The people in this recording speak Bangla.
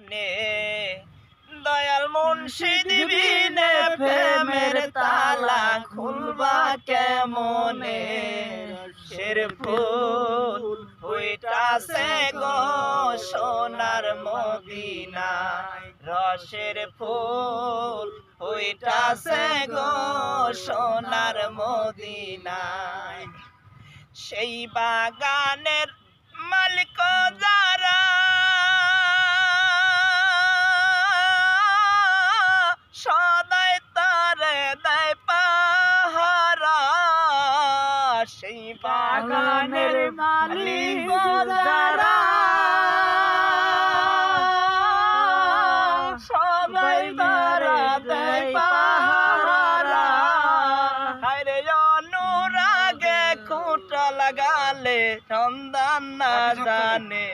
নে দয়াল মুন্সি দিবিনে প্রেমের তালা খুলবা কেমনে শের ফুল হইতাছে গো সোনার মদিনায় রসের ফুল হইতাছে গো সোনার মদিনায় সেই বাগানের মালিক যারা সদাই তারে দেয় পাহারা সেই বাগানের মালিক যারা সদাই তারে দেয় পাহারা আরে অনুরাগে খুঁটা লাগালে সন্ধান না জানে।